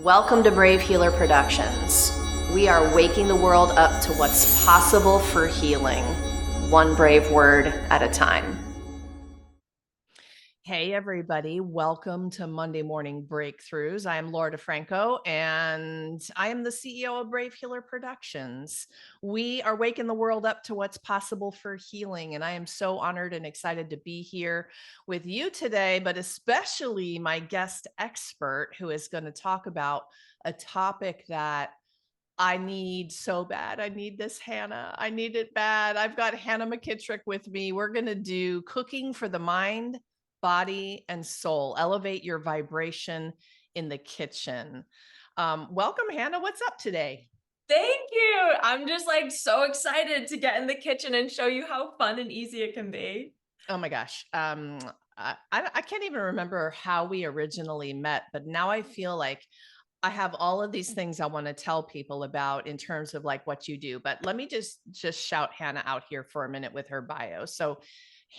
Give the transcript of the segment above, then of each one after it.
Welcome to Brave Healer Productions. We are waking the world up to what's possible for healing, one brave word at a time. Hey, everybody. Welcome to Monday Morning Breakthroughs. I am Laura DeFranco, and I am the CEO of Brave Healer Productions. We are waking the world up to what's possible for healing, and I am so honored and excited to be here with you today, but especially my guest expert who is going to talk about a topic that I need so bad. I need this, Hannah. I need it bad. I've got Hannah McKittrick with me. We're going to do cooking for the mind, body, and soul. Elevate your vibration in the kitchen. Welcome, Hannah. What's up today? Thank you. I'm just like so excited to get in the kitchen and show you how fun and easy it can be. Oh my gosh. I can't even remember how we originally met, but now I feel like I have all of these things I want to tell people about in terms of like what you do. But let me just shout Hannah out here for a minute with her bio. So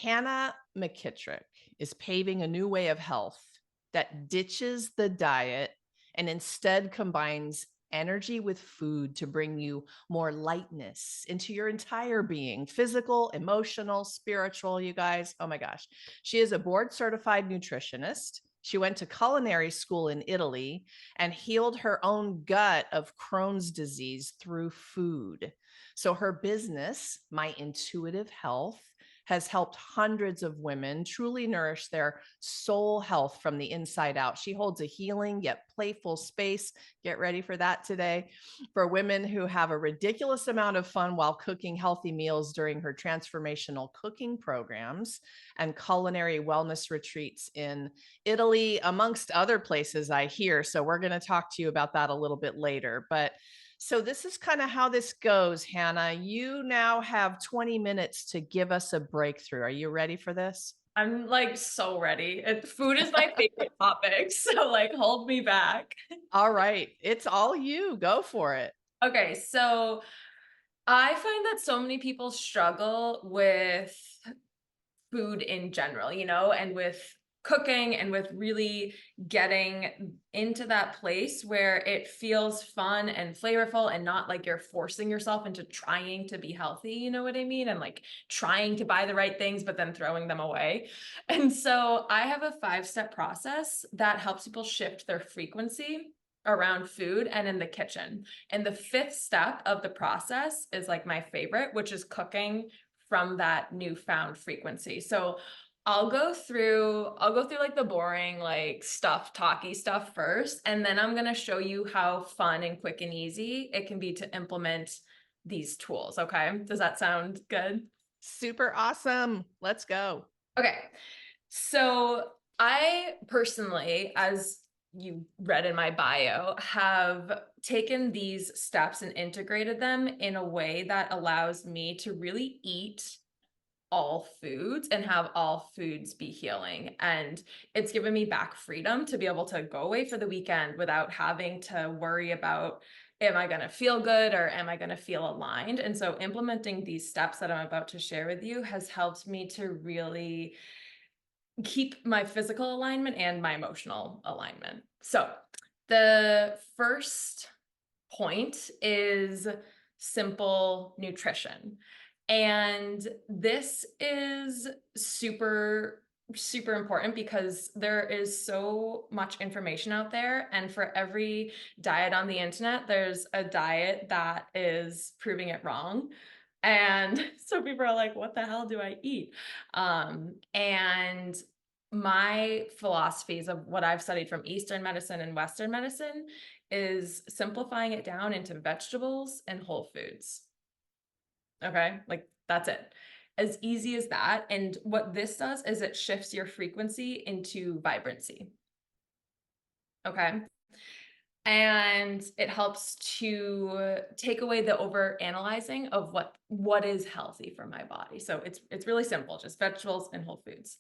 Hannah McKittrick is paving a new way of health that ditches the diet and instead combines energy with food to bring you more lightness into your entire being, physical, emotional, spiritual, you guys. Oh my gosh. She is a board certified nutritionist. She went to culinary school in Italy and healed her own gut of Crohn's disease through food. So her business, My Intuitive Health, has helped hundreds of women truly nourish their soul health from the inside out. She holds a healing yet playful space. Get ready for that today. For women who have a ridiculous amount of fun while cooking healthy meals during her transformational cooking programs and culinary wellness retreats in Italy, amongst other places I hear. So we're going to talk to you about that a little bit later. But so this is kind of how this goes, Hannah. You now have 20 minutes to give us a breakthrough. Are you ready for this? I'm like so ready. Food is my favorite topic, so like hold me back. All right. It's all you. Go for it. Okay, so I find that so many people struggle with food in general, and with cooking and with really getting into that place where it feels fun and flavorful and not like you're forcing yourself into trying to be healthy, you know what I mean? And like trying to buy the right things, but then throwing them away. And so I have a 5-step process that helps people shift their frequency around food and in the kitchen. And the 5th step of the process is like my favorite, which is cooking from that newfound frequency. So I'll go through like the boring, like stuff, talky stuff first, and then I'm going to show you how fun and quick and easy it can be to implement these tools. Okay. Does that sound good? Super awesome. Let's go. Okay. So I personally, as you read in my bio, have taken these steps and integrated them in a way that allows me to really eat all foods and have all foods be healing. And it's given me back freedom to be able to go away for the weekend without having to worry about, am I going to feel good or am I going to feel aligned? And so implementing these steps that I'm about to share with you has helped me to really keep my physical alignment and my emotional alignment. So the first point is simple nutrition. And this is super important because there is so much information out there. And for every diet on the internet, there's a diet that is proving it wrong. And so people are like, what the hell do I eat? And my philosophies of what I've studied from Eastern medicine and Western medicine is simplifying it down into vegetables and whole foods. Okay. Like that's it. As easy as that. And what this does is it shifts your frequency into vibrancy. Okay. And it helps to take away the over analyzing of what is healthy for my body. So it's really simple, just vegetables and whole foods.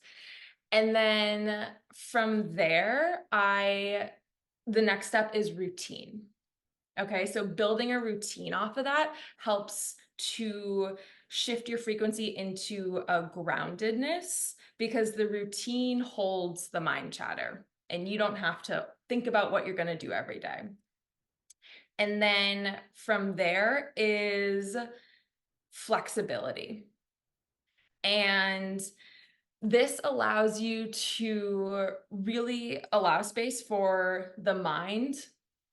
And then from there, the next step is routine. Okay, so building a routine off of that helps to shift your frequency into a groundedness because the routine holds the mind chatter and you don't have to think about what you're going to do every day. And then from there is flexibility. And this allows you to really allow space for the mind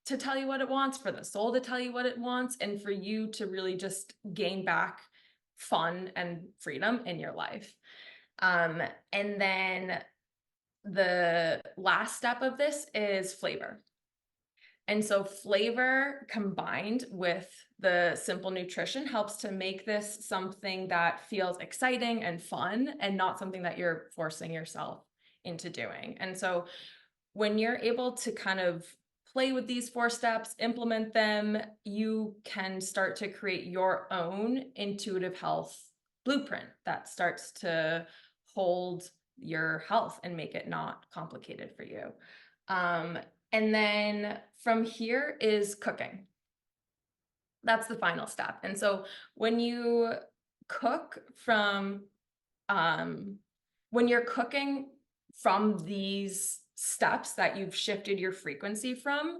to tell you what it wants, for the soul to tell you what it wants, and for you to really just gain back fun and freedom in your life. And then the last step of this is flavor. And so flavor combined with the simple nutrition helps to make this something that feels exciting and fun and not something that you're forcing yourself into doing. And so when you're able to kind of play with these 4 steps, implement them, you can start to create your own intuitive health blueprint that starts to hold your health and make it not complicated for you. And then from here is cooking. That's the final step. And so when you cook when you're cooking from these steps that you've shifted your frequency from,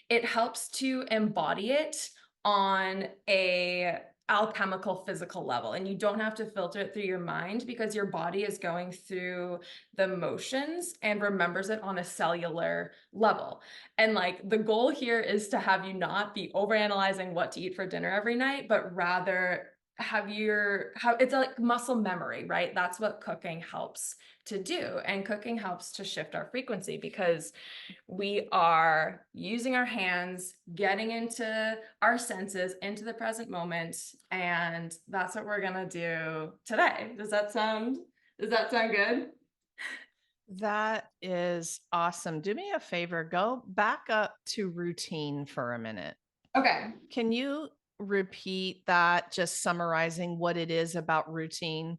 it helps to embody it on a alchemical physical level, and you don't have to filter it through your mind because your body is going through the motions and remembers it on a cellular level. And like the goal here is to have you not be overanalyzing what to eat for dinner every night, but rather have it's like muscle memory, right? That's what cooking helps to do. And cooking helps to shift our frequency because we are using our hands, getting into our senses, into the present moment. And that's what we're gonna do today. Does that sound good? That is awesome. Do me a favor, go back up to routine for a minute. Okay. Can you repeat that, just summarizing what it is about routine?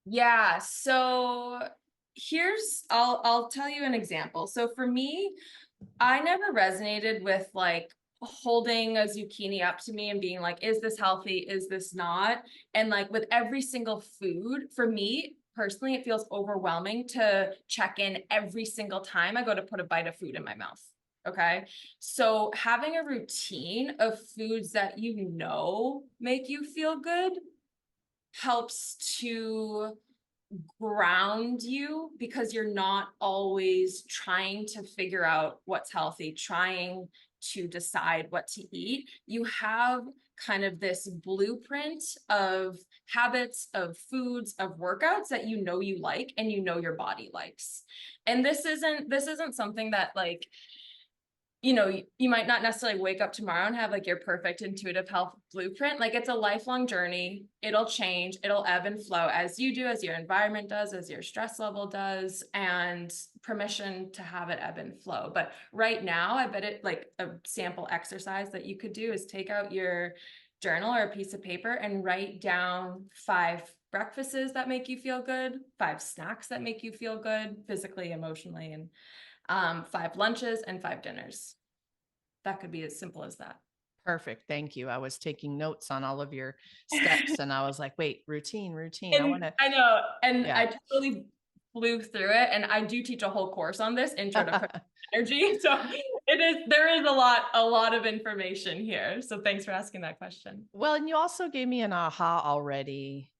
Yeah. So I'll tell you an example. So for me, I never resonated with like holding a zucchini up to me and being like, is this healthy? Is this not? And like with every single food, for me personally, it feels overwhelming to check in every single time I go to put a bite of food in my mouth. Okay. So having a routine of foods that you know make you feel good helps to ground you because you're not always trying to figure out what's healthy, trying to decide what to eat. You have kind of this blueprint of habits, of foods, of workouts that you know you like and you know your body likes. And this isn't something that like, you know, you might not necessarily wake up tomorrow and have like your perfect intuitive health blueprint. Like it's a lifelong journey. It'll change, it'll ebb and flow as you do, as your environment does, as your stress level does, and permission to have it ebb and flow. But right now, I bet it like a sample exercise that you could do is take out your journal or a piece of paper and write down 5 breakfasts that make you feel good, 5 snacks that make you feel good, physically, emotionally, and 5 lunches and 5 dinners. That could be as simple as that. Perfect. Thank you. I was taking notes on all of your steps and I was like, wait, routine. I know. And Yeah. I totally flew through it. And I do teach a whole course on this, Intro to Energy. So there is a lot of information here. So thanks for asking that question. Well, and you also gave me an aha already.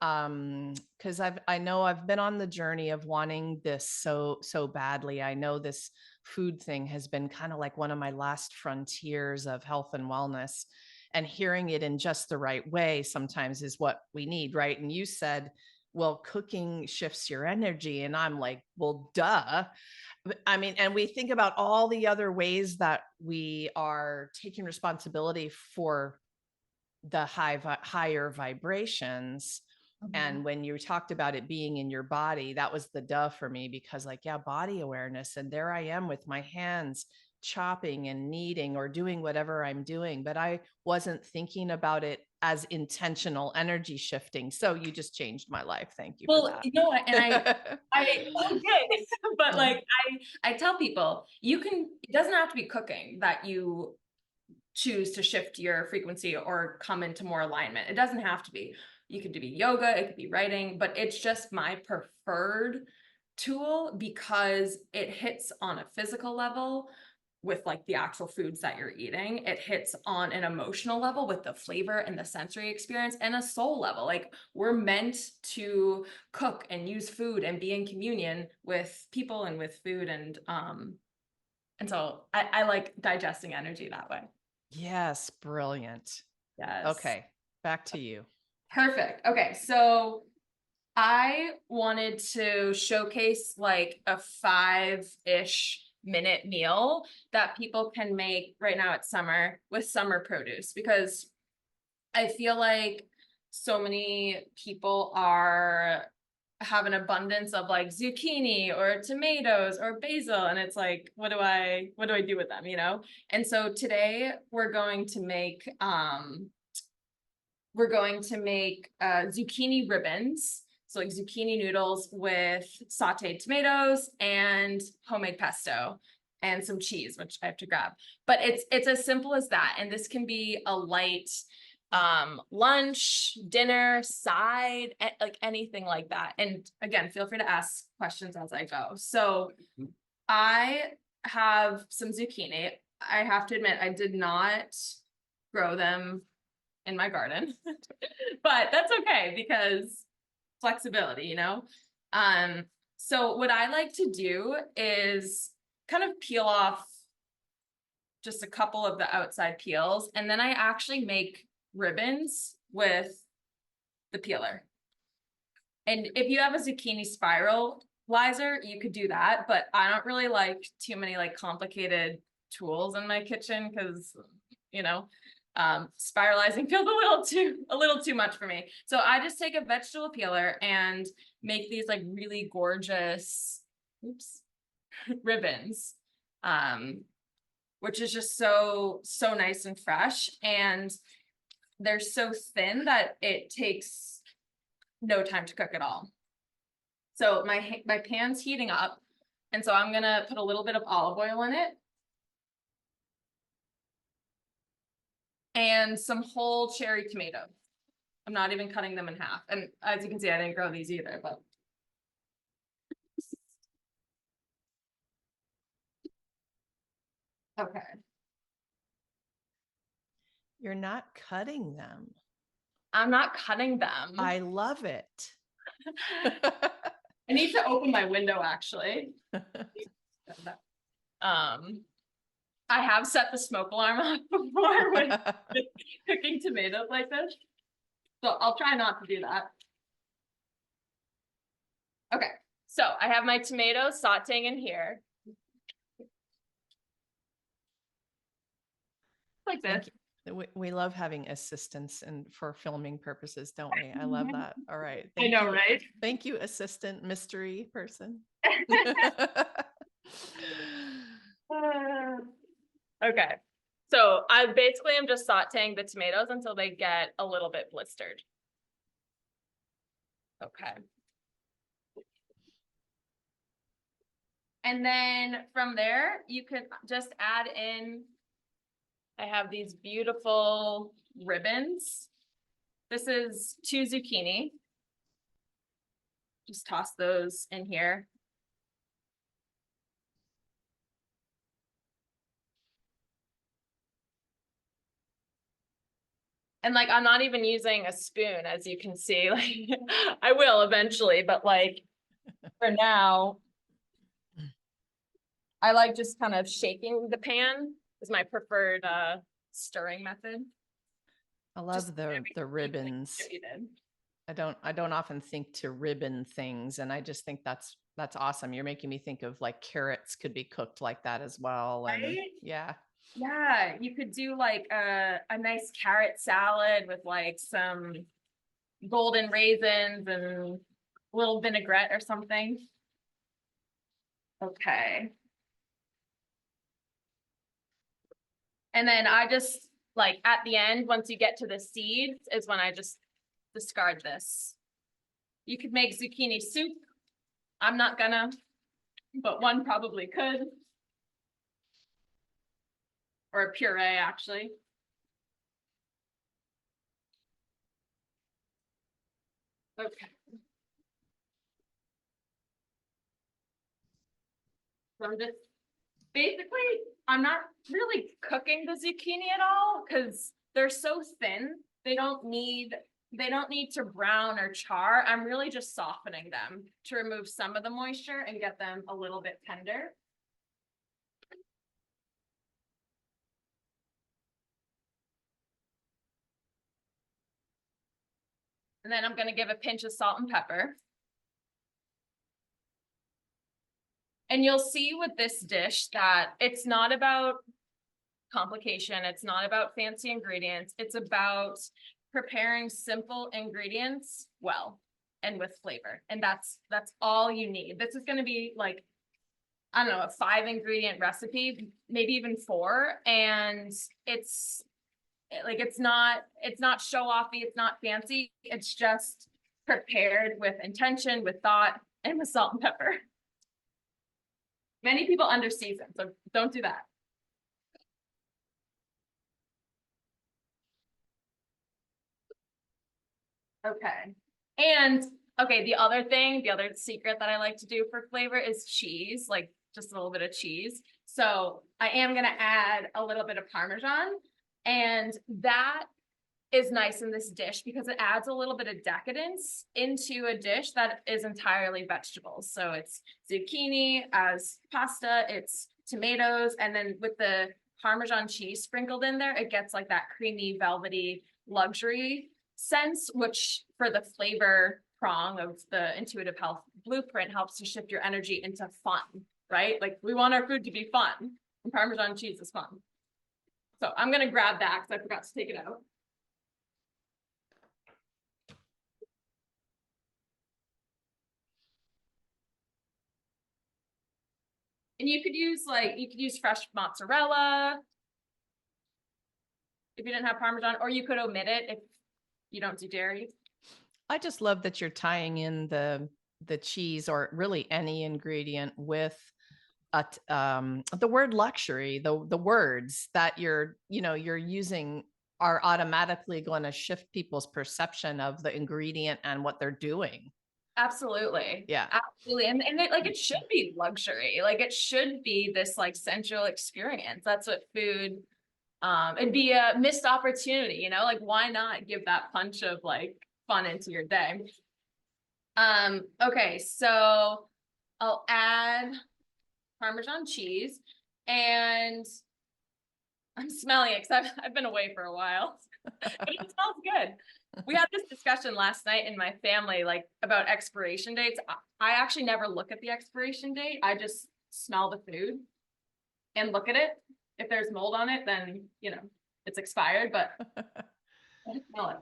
Because I know I've been on the journey of wanting this so badly. I know this food thing has been kind of like one of my last frontiers of health and wellness, and hearing it in just the right way sometimes is what we need, right? And you said, well, cooking shifts your energy, and I'm like, well, duh. I mean, and we think about all the other ways that we are taking responsibility for the higher vibrations. And when you talked about it being in your body, that was the duh for me, because like, yeah, body awareness. And there I am with my hands chopping and kneading or doing whatever I'm doing, but I wasn't thinking about it as intentional energy shifting. So you just changed my life. Thank you for that. You know what? And okay. But like, I tell people it doesn't have to be cooking that you choose to shift your frequency or come into more alignment. It doesn't have to be. You could do yoga, it could be writing, but it's just my preferred tool because it hits on a physical level with like the actual foods that you're eating. It hits on an emotional level with the flavor and the sensory experience, and a soul level. Like, we're meant to cook and use food and be in communion with people and with food. And so I like digesting energy that way. Yes, brilliant. Yes. Okay, back to you. Perfect. Okay, so I wanted to showcase like a 5-ish minute meal that people can make right now. It's summer with summer produce, because I feel like so many people have an abundance of like zucchini or tomatoes or basil, and it's like, what do I do with them, you know? And so today we're going to make zucchini ribbons. So like zucchini noodles with sauteed tomatoes and homemade pesto and some cheese, which I have to grab. But it's as simple as that. And this can be a light lunch, dinner, side, like anything like that. And again, feel free to ask questions as I go. So I have some zucchini. I have to admit, I did not grow them in my garden, but that's okay because flexibility, you know? So what I like to do is kind of peel off just a couple of the outside peels, and then I actually make ribbons with the peeler. And if you have a zucchini spiralizer, you could do that, but I don't really like too many like complicated tools in my kitchen because, you know, spiralizing feels a little too much for me. So I just take a vegetable peeler and make these like really gorgeous, ribbons, which is just so nice and fresh. And they're so thin that it takes no time to cook at all. So my pan's heating up, and so I'm gonna put a little bit of olive oil in it. And some whole cherry tomatoes. I'm not even cutting them in half. And as you can see, I didn't grow these either, but. Okay. You're not cutting them. I'm not cutting them. I love it. I need to open my window, actually. I have set the smoke alarm off before when cooking tomatoes like this. So I'll try not to do that. Okay, so I have my tomatoes sauteing in here. Like this. We love having assistants and for filming purposes, don't we? I love that. All right. I know, right? Thank you, assistant mystery person. Okay. So I basically am just sauteing the tomatoes until they get a little bit blistered. Okay. And then from there, you can just add in, I have these beautiful ribbons. This is 2 zucchini. Just toss those in here. And like, I'm not even using a spoon, as you can see. Like, I will eventually, but like for now, I like just kind of shaking the pan is my preferred stirring method. I love the ribbons. I don't often think to ribbon things, and I just think that's awesome. You're making me think of like carrots could be cooked like that as well. And right? Yeah, you could do like a nice carrot salad with like some golden raisins and a little vinaigrette or something. Okay. And then I just like at the end, once you get to the seeds, is when I just discard this. You could make zucchini soup. I'm not gonna, but one probably could. Or a puree, actually. Okay. So I'm just basically, I'm not really cooking the zucchini at all because they're so thin. They don't need to brown or char. I'm really just softening them to remove some of the moisture and get them a little bit tender. And then I'm going to give a pinch of salt and pepper. And you'll see with this dish that it's not about complication. It's not about fancy ingredients. It's about preparing simple ingredients well and with flavor. And that's all you need. This is going to be like, I don't know, a 5-ingredient recipe, maybe even 4. And it's like, it's not show offy. It's not fancy. It's just prepared with intention, with thought, and with salt and pepper. Many people under season, so don't do that. Okay. And okay, the other secret that I like to do for flavor is cheese, like just a little bit of cheese. So I am gonna add a little bit of Parmesan, and that is nice in this dish because it adds a little bit of decadence into a dish that is entirely vegetables. So it's zucchini as pasta, it's tomatoes, and then with the Parmesan cheese sprinkled in there, it gets like that creamy, velvety luxury sense, which for the flavor prong of the intuitive health blueprint helps to shift your energy into fun, right? Like we want our food to be fun, and Parmesan cheese is fun. So I'm gonna grab that because I forgot to take it out. And you could use fresh mozzarella if you didn't have Parmesan, or you could omit it if you don't do dairy. I just love that you're tying in the cheese or really any ingredient with the word luxury. The words that you're using are automatically going to shift people's perception of the ingredient and what they're doing. Absolutely. Yeah. Absolutely. And it should be luxury. Like it should be this like sensual experience. That's what food, it'd be a missed opportunity, like why not give that punch of like fun into your day? Okay, so I'll add Parmesan cheese, and I'm smelling it because I've been away for a while, but it smells good. We had this discussion last night in my family, like about expiration dates. I actually never look at the expiration date. I just smell the food and look at it. If there's mold on it, then, it's expired, but I just smell it.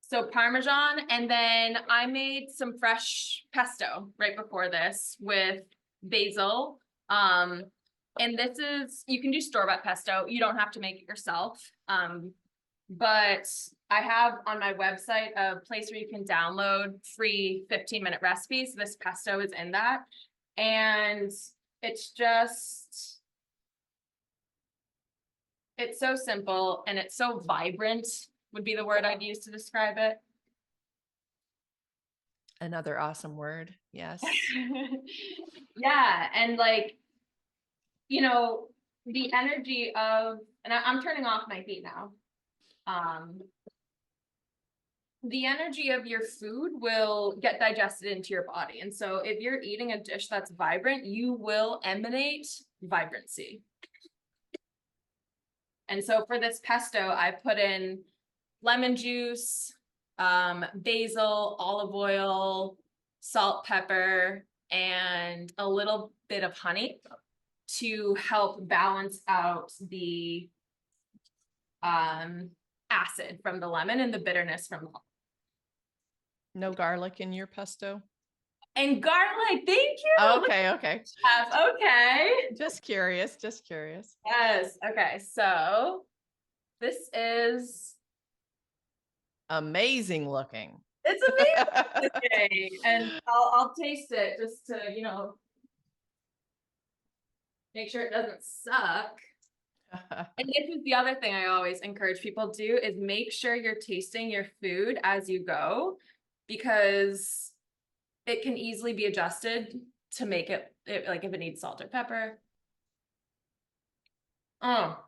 So Parmesan, and then I made some fresh pesto right before this with basil. And this is, you can do store-bought pesto. You don't have to make it yourself. But I have on my website a place where you can download free 15-minute recipes. This pesto is in that. And it's so simple and it's so vibrant, would be the word I'd use to describe it. Another awesome word. Yes. Yeah. And like, the energy of, and I'm turning off my heat now. The energy of your food will get digested into your body. And so if you're eating a dish that's vibrant, you will emanate vibrancy. And so for this pesto, I put in lemon juice, basil, olive oil, salt, pepper, and a little bit of honey to help balance out the acid from the lemon and the bitterness from the. No garlic in your pesto? And garlic, thank you. Okay. Okay. Just curious. Yes. Okay. So this is amazing looking. It's amazing today. And I'll taste it just to, make sure it doesn't suck. And this is the other thing I always encourage people to do is make sure you're tasting your food as you go, because it can easily be adjusted to make it like if it needs salt or pepper. Oh,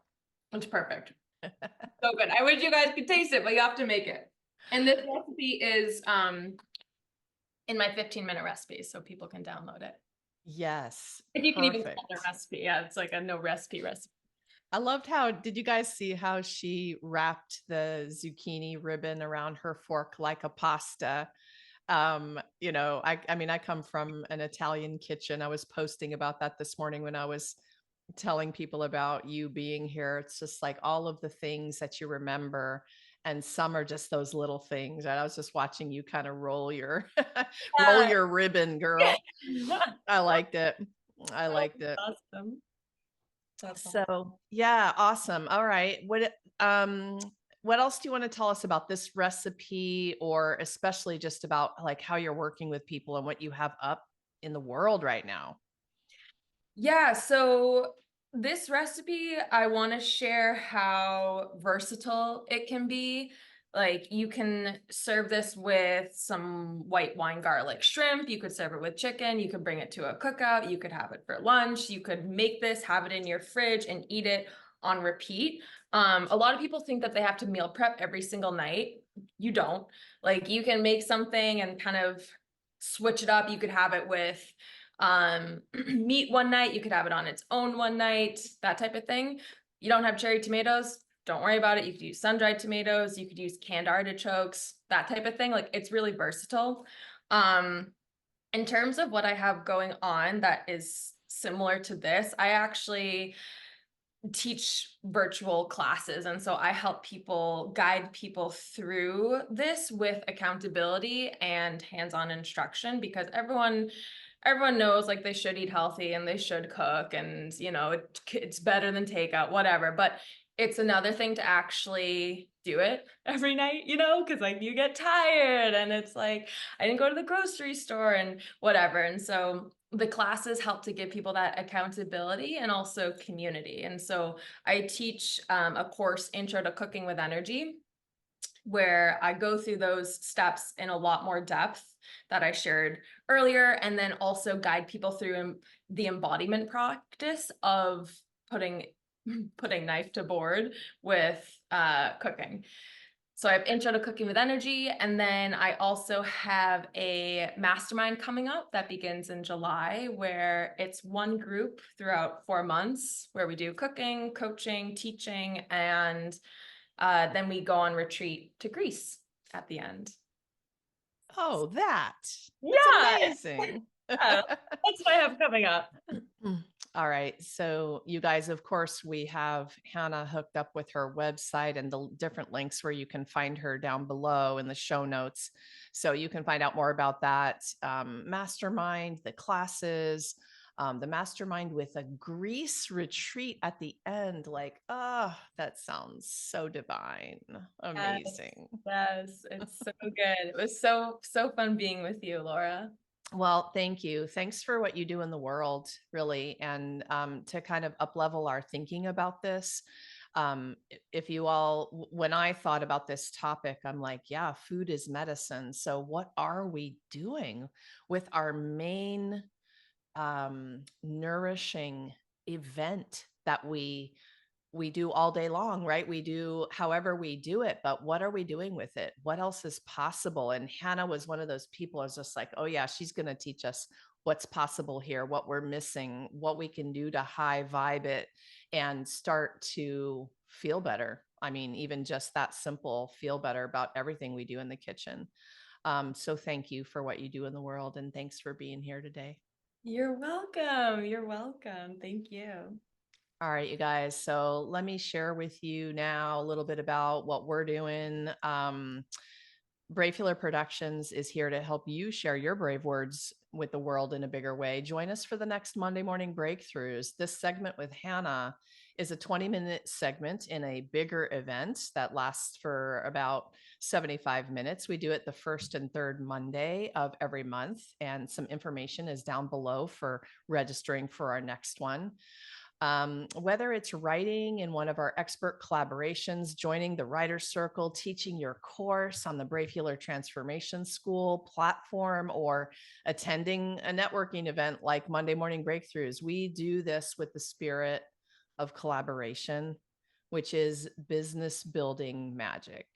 it's perfect. So good. I wish you guys could taste it, but you have to make it. And this recipe is in my 15-minute recipe, so people can download it. Yes. If you can even call Perfect. it a recipe. Yeah, it's like a no recipe recipe. I loved how, did you guys see how she wrapped the zucchini ribbon around her fork like a pasta? I mean, I come from an Italian kitchen. I was posting about that this morning when I was telling people about you being here. It's just like all of the things that you remember, and some are just those little things. And I was just watching you kind of roll your roll Yeah. your ribbon, girl. I liked it. I liked it. Awesome. That's awesome. So yeah, awesome. All right. What else do you want to tell us about this recipe, or especially just about like how you're working with people and what you have up in the world right now? Yeah, so this recipe, I want to share how versatile it can be. Like you can serve this with some white wine garlic shrimp. You could serve it with chicken. You could bring it to a cookout. You could have it for lunch. You could make this, have it in your fridge, and eat it on repeat. A lot of people think that they have to meal prep every single night. You don't. Like you can make something and kind of switch it up. You could have it with meat one night, you could have it on its own one night, that type of thing. You don't have cherry tomatoes, don't worry about it. You could use sun-dried tomatoes, you could use canned artichokes, that type of thing. Like it's really versatile. In terms of what I have going on that is similar to this, I actually teach virtual classes. And so I help people, guide people through this with accountability and hands-on instruction, because everyone knows like they should eat healthy and they should cook, and it's better than takeout, whatever. But it's another thing to actually do it every night, because like you get tired and it's like I didn't go to the grocery store and whatever. And so the classes help to give people that accountability and also community. And so I teach a course, Intro to Cooking with Energy, where I go through those steps in a lot more depth that I shared earlier, and then also guide people through the embodiment practice of putting knife to board with cooking. So I have Intro to Cooking with Energy, and then I also have a mastermind coming up that begins in July, where it's one group throughout 4 months where we do cooking, coaching, teaching, and then we go on retreat to Greece at the end. Oh, that's Yeah, amazing. that's what I have coming up. All right. So you guys, of course, we have Hannah hooked up with her website and the different links where you can find her down below in the show notes. So you can find out more about that mastermind, the classes, the mastermind with a Greece retreat at the end. Like, oh, that sounds so divine. Amazing. Yes, it's so good. It was so fun being with you, Laura. Well, thank you. Thanks for what you do in the world, really, and to kind of up-level our thinking about this. If you all, when I thought about this topic, I'm like, yeah, food is medicine. So what are we doing with our main nourishing event that we do all day long, right? We do however we do it, but what are we doing with it? What else is possible? And Hannah was one of those people I was just like, oh yeah, she's going to teach us what's possible here, what we're missing, what we can do to high vibe it and start to feel better. I mean, even just that simple, feel better about everything we do in the kitchen. So thank you for what you do in the world, and thanks for being here today. You're welcome. You're welcome. Thank you. All right, you guys. So let me share with you now a little bit about what we're doing. Brave Healer Productions is here to help you share your brave words with the world in a bigger way. Join us for the next Monday Morning Breakthroughs. This segment with Hannah is a 20-minute segment in a bigger event that lasts for about 75 minutes. We do it the first and third Monday of every month, and some information is down below for registering for our next one. Whether it's writing in one of our expert collaborations, joining the Writer's Circle, teaching your course on the Brave Healer Transformation School platform, or attending a networking event like Monday Morning Breakthroughs, we do this with the spirit of collaboration, which is business building magic.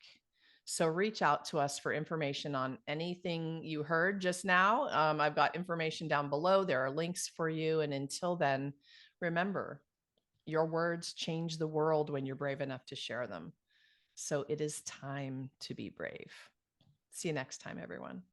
So reach out to us for information on anything you heard just now. I've got information down below. There are links for you. And until then, remember, your words change the world when you're brave enough to share them. So it is time to be brave. See you next time, everyone.